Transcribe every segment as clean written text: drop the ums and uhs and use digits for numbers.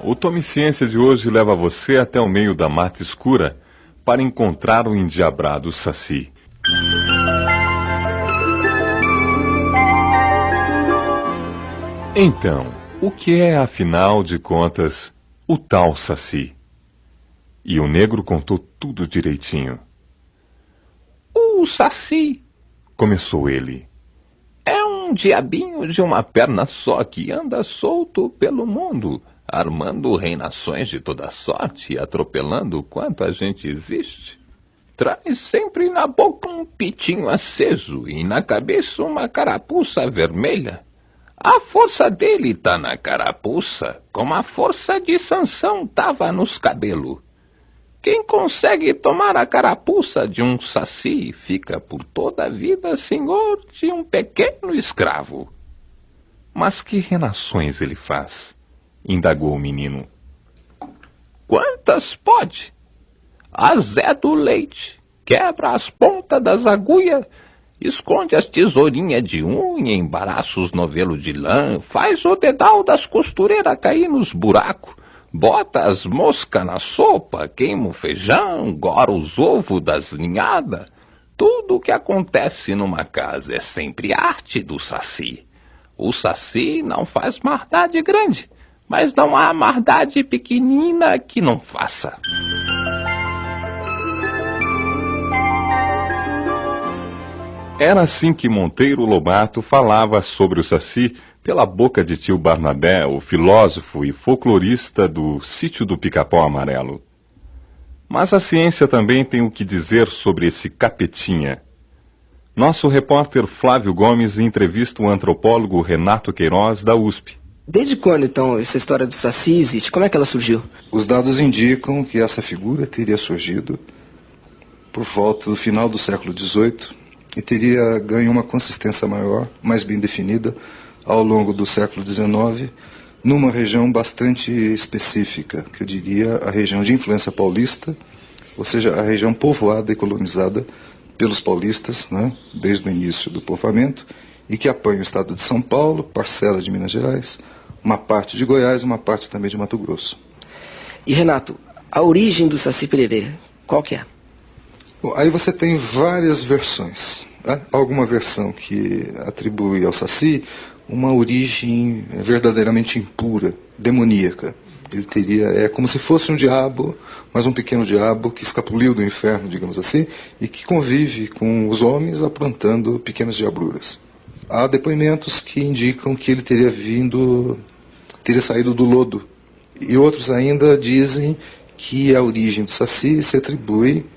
O Tome Ciência de hoje leva você até o meio da mata escura para encontrar o endiabrado Saci. Então, o que é, afinal de contas, o tal Saci? E o negro contou tudo direitinho. O Saci, Começou ele. é um diabinho de uma perna só que anda solto pelo mundo, armando reinações de toda sorte e atropelando quanta gente existe. Traz sempre na boca um pitinho aceso e na cabeça uma carapuça vermelha. A força dele tá na carapuça, como a força de Sansão tava nos cabelos. Quem consegue tomar a carapuça de um saci fica por toda a vida senhor de um pequeno escravo. Mas que renações ele faz? Indagou o menino. Quantas pode? A Zé do Leite quebra as pontas das agulhas, esconde as tesourinhas de unha, embaraça os novelos de lã, faz o dedal das costureiras cair nos buracos, bota as moscas na sopa, queima o feijão, gora os ovos das ninhadas. Tudo o que acontece numa casa é sempre arte do Saci. O Saci não faz maldade grande, mas não há maldade pequenina que não faça. Era assim que Monteiro Lobato falava sobre o Saci pela boca de tio Barnabé, o filósofo e folclorista do Sítio do Pica-Pau Amarelo. Mas a ciência também tem o que dizer sobre esse capetinha. Nosso repórter Flávio Gomes entrevista o antropólogo Renato Queiroz, da USP. Desde quando, então, essa história do Saci existe? Como é que ela surgiu? Os dados indicam que essa figura teria surgido por volta do final do século XVIII e teria ganho uma consistência maior, mais bem definida, ao longo do século XIX, numa região bastante específica, que eu diria a região de influência paulista, ou seja, a região povoada e colonizada pelos paulistas, né, desde o início do povoamento, e que apanha o estado de São Paulo, parcela de Minas Gerais, uma parte de Goiás e uma parte também de Mato Grosso. E, Renato, a origem do Saci Pererê, qual que é? Bom, aí você tem várias versões. Né? Alguma versão que atribui ao Saci uma origem verdadeiramente impura, demoníaca. Ele teria, é como se fosse um diabo, mas um pequeno diabo que escapuliu do inferno, digamos assim, e que convive com os homens aprontando pequenas diabruras. Há depoimentos que indicam que ele teria saído do lodo. E outros ainda dizem que a origem do Saci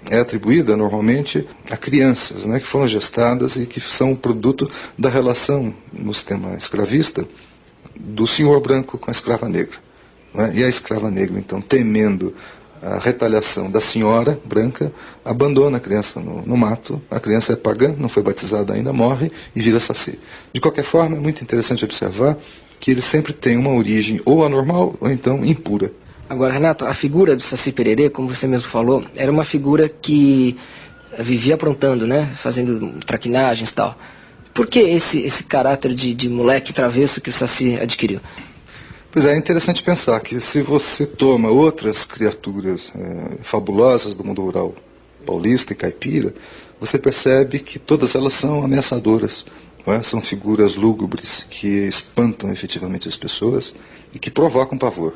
é atribuída normalmente a crianças, né, que foram gestadas e que são produto da relação no sistema escravista do senhor branco com a escrava negra. Né? E a escrava negra, então, temendo a retaliação da senhora branca, abandona a criança no mato. A criança é pagã, não foi batizada ainda, morre e vira Saci. De qualquer forma, é muito interessante observar que ele sempre tem uma origem ou anormal ou então impura. Agora, Renato, a figura do Saci Pererê, como você mesmo falou, era uma figura que vivia aprontando, né? Fazendo traquinagens e tal. Por que esse caráter de moleque travesso que o Saci adquiriu? Pois é interessante pensar que se você toma outras criaturas fabulosas do mundo rural paulista e caipira, você percebe que todas elas são ameaçadoras. Não é? São figuras lúgubres que espantam efetivamente as pessoas e que provocam pavor.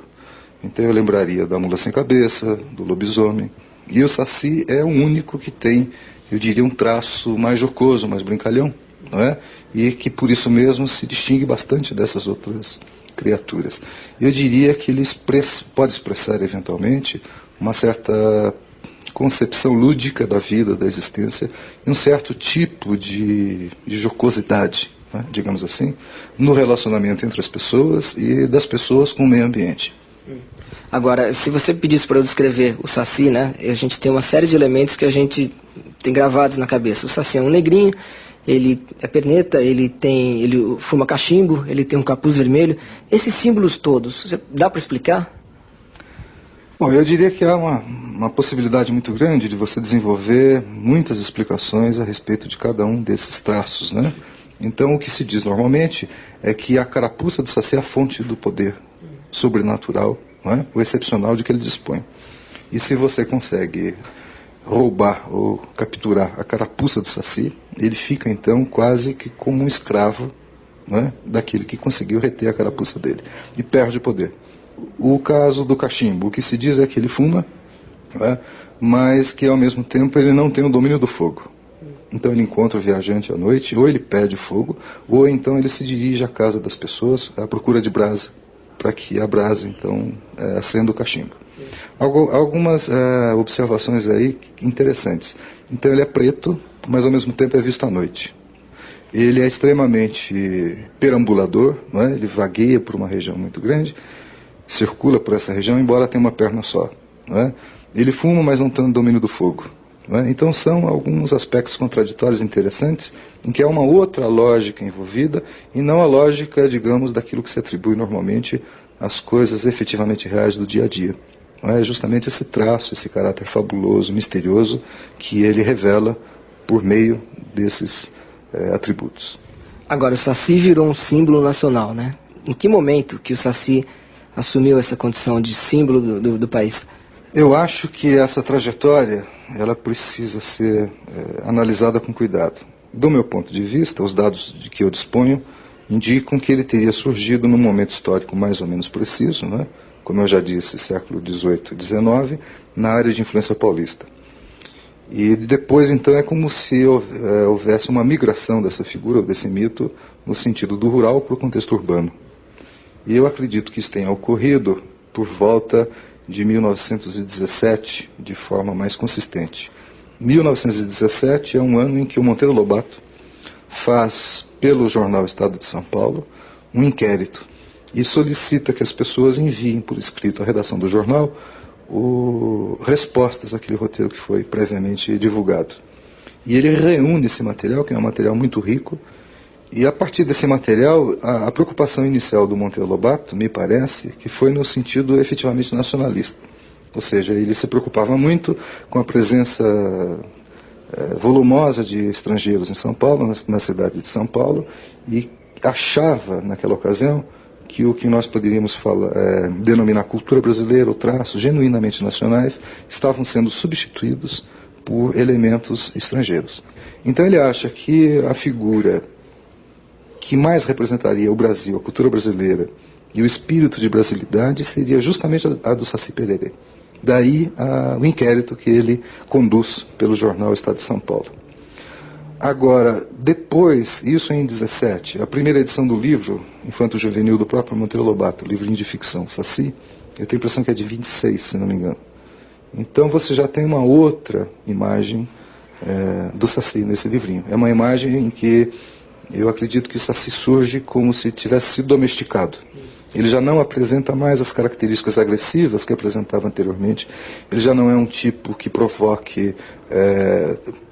Então eu lembraria da mula sem cabeça, do lobisomem. E o Saci é o único que tem, eu diria, um traço mais jocoso, mais brincalhão, não é? E que por isso mesmo se distingue bastante dessas outras criaturas. Eu diria que ele pode expressar eventualmente uma certa concepção lúdica da vida, da existência, e um certo tipo de jocosidade, né, digamos assim, no relacionamento entre as pessoas e das pessoas com o meio ambiente. Agora, se você pedisse para eu descrever o Saci, né, a gente tem uma série de elementos que a gente tem gravados na cabeça. O Saci é um negrinho, ele é perneta, ele fuma cachimbo, ele tem um capuz vermelho. Esses símbolos todos, dá para explicar? Bom, eu diria que há uma possibilidade muito grande de você desenvolver muitas explicações a respeito de cada um desses traços, né? Então, o que se diz normalmente é que a carapuça do Saci é a fonte do poder sobrenatural não é? O excepcional de que ele dispõe. E se você consegue roubar ou capturar a carapuça do saci, ele fica então quase que como um escravo, não é? Daquele que conseguiu reter a carapuça dele, e perde o poder. O caso do cachimbo, o que se diz é que ele fuma, não é? Mas que ao mesmo tempo ele não tem o domínio do fogo. Então ele encontra o viajante à noite, ou ele pede fogo, ou então ele se dirige à casa das pessoas à procura de brasa, para que a brasa então acenda o cachimbo. Algumas observações aí interessantes. Então ele é preto, mas ao mesmo tempo é visto à noite. Ele é extremamente perambulador, não é? Ele vagueia por uma região muito grande, circula por essa região, embora tenha uma perna só. Não é? Ele fuma, mas não tem o domínio do fogo. Não é? Então são alguns aspectos contraditórios interessantes, em que há uma outra lógica envolvida, e não a lógica, digamos, daquilo que se atribui normalmente às coisas efetivamente reais do dia a dia. Não é? Justamente esse traço, esse caráter fabuloso, misterioso, que ele revela por meio desses atributos. Agora, o Saci virou um símbolo nacional, né? Em que momento que o Saci assumiu essa condição de símbolo do país? Eu acho que essa trajetória ela precisa ser analisada com cuidado. Do meu ponto de vista, os dados de que eu disponho indicam que ele teria surgido num momento histórico mais ou menos preciso, né? Como eu já disse, século XVIII e XIX, na área de influência paulista. E depois, então, é como se houvesse uma migração dessa figura, ou desse mito, no sentido do rural para o contexto urbano. E eu acredito que isso tenha ocorrido por volta de 1917, de forma mais consistente. 1917 é um ano em que o Monteiro Lobato faz, pelo jornal Estado de São Paulo, um inquérito e solicita que as pessoas enviem por escrito à redação do jornal respostas àquele roteiro que foi previamente divulgado. E ele reúne esse material, que é um material muito rico, e a partir desse material, a preocupação inicial do Monteiro Lobato, me parece, que foi no sentido efetivamente nacionalista. Ou seja, ele se preocupava muito com a presença volumosa de estrangeiros em São Paulo, na cidade de São Paulo, e achava, naquela ocasião, que o que nós poderíamos denominar cultura brasileira, ou traços genuinamente nacionais, estavam sendo substituídos por elementos estrangeiros. Então ele acha que a figura que mais representaria o Brasil, a cultura brasileira e o espírito de brasilidade seria justamente a do Saci Pererê. Daí o inquérito que ele conduz pelo jornal Estado de São Paulo. Agora, depois, isso em 17, a primeira edição do livro Infanto Juvenil do próprio Monteiro Lobato, livrinho de ficção, Saci, eu tenho a impressão que é de 26, se não me engano. Então você já tem uma outra imagem do Saci nesse livrinho. É uma imagem em que eu acredito que o Saci surge como se tivesse sido domesticado. Ele já não apresenta mais as características agressivas que apresentava anteriormente. Ele já não é um tipo que provoque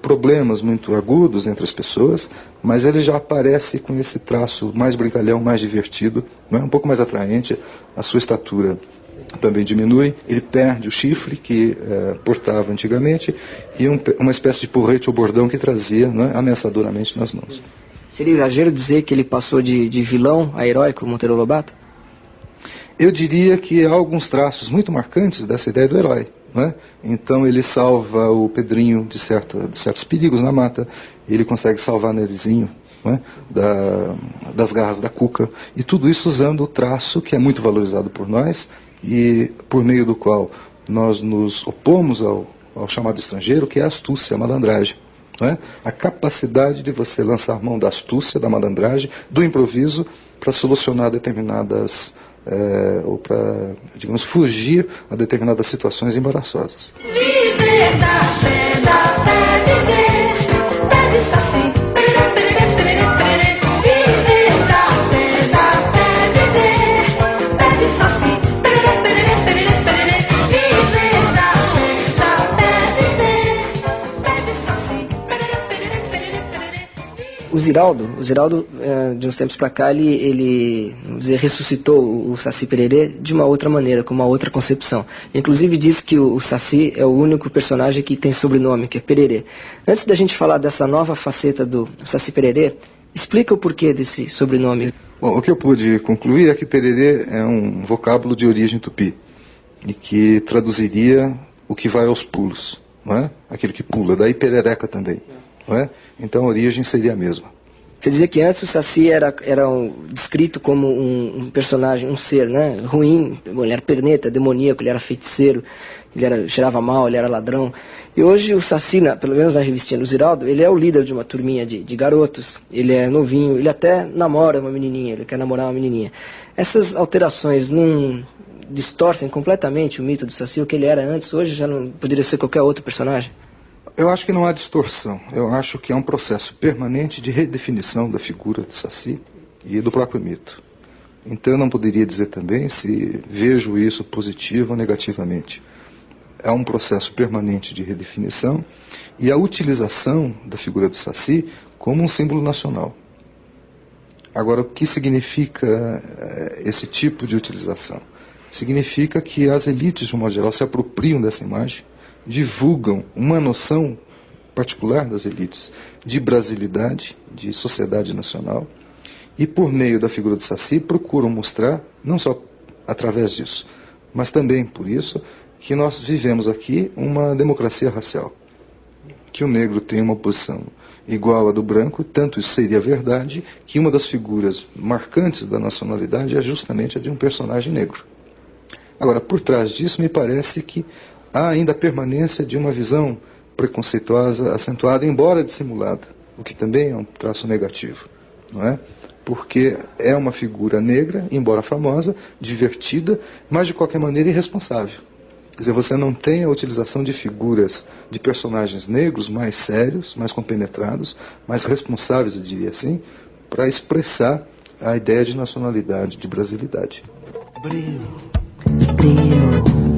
problemas muito agudos entre as pessoas, mas ele já aparece com esse traço mais brincalhão, mais divertido, não é? Um pouco mais atraente. A sua estatura também diminui. Ele perde o chifre que portava antigamente e uma espécie de porrete ou bordão que trazia, não é? Ameaçadoramente nas mãos. Seria exagero dizer que ele passou de vilão a herói com o Monteiro Lobato? Eu diria que há alguns traços muito marcantes dessa ideia do herói. Né? Então ele salva o Pedrinho de certos perigos na mata, ele consegue salvar Nerizinho, né? Das garras da Cuca, e tudo isso usando o traço que é muito valorizado por nós e por meio do qual nós nos opomos ao chamado estrangeiro, que é a astúcia, a malandragem. Não é? A capacidade de você lançar mão da astúcia, da malandragem, do improviso para solucionar determinadas ou para, digamos, fugir a determinadas situações embaraçosas. Viver da fé viver, pé de saci, perere, perere, perere, perere. Viver da fé viver, pé de saci, perere, perere, perere, perere. Viver da fé viver, pé de saci, perere, perere, perere, perere. O Ziraldo, de uns tempos para cá, ele vamos dizer, ressuscitou o Saci Pererê de uma outra maneira, com uma outra concepção. Inclusive diz que o Saci é o único personagem que tem sobrenome, que é Pererê. Antes da gente falar dessa nova faceta do Saci Pererê, explica o porquê desse sobrenome. Bom, o que eu pude concluir é que Pererê é um vocábulo de origem tupi. e que traduziria o que vai aos pulos, não é? Aquilo que pula, daí perereca também, não é? Então a origem seria a mesma. Você dizia que antes o Saci era descrito como um personagem, um ser, né? Ruim. Bom, ele era perneta, demoníaco, ele era feiticeiro, cheirava mal, ele era ladrão. E hoje o Saci, pelo menos na revistinha do Ziraldo, ele é o líder de uma turminha de garotos. Ele é novinho, ele até namora uma menininha, ele quer namorar uma menininha. Essas alterações não distorcem completamente o mito do Saci, o que ele era antes, hoje já não poderia ser qualquer outro personagem? Eu acho que não há distorção. Eu acho que é um processo permanente de redefinição da figura do Saci e do próprio mito. Então eu não poderia dizer também se vejo isso positivo ou negativamente. É um processo permanente de redefinição e a utilização da figura do Saci como um símbolo nacional. Agora, o que significa esse tipo de utilização? Significa que as elites, de um modo geral, se apropriam dessa imagem, divulgam uma noção particular das elites de brasilidade, de sociedade nacional, e por meio da figura do Saci procuram mostrar, não só através disso, mas também por isso, que nós vivemos aqui uma democracia racial. Que o negro tem uma posição igual à do branco, tanto isso seria verdade, que uma das figuras marcantes da nacionalidade é justamente a de um personagem negro. Agora, por trás disso, me parece que há ainda a permanência de uma visão preconceituosa, acentuada, embora dissimulada, o que também é um traço negativo, não é? Porque é uma figura negra, embora famosa, divertida, mas de qualquer maneira irresponsável. Quer dizer, você não tem a utilização de figuras, de personagens negros mais sérios, mais compenetrados, mais responsáveis, eu diria assim, para expressar a ideia de nacionalidade, de brasilidade. Brilho,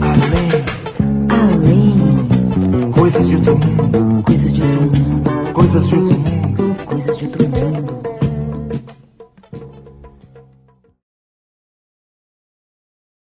além, coisas de outro mundo, coisas de outro mundo, coisas de outro mundo, coisas de outro mundo.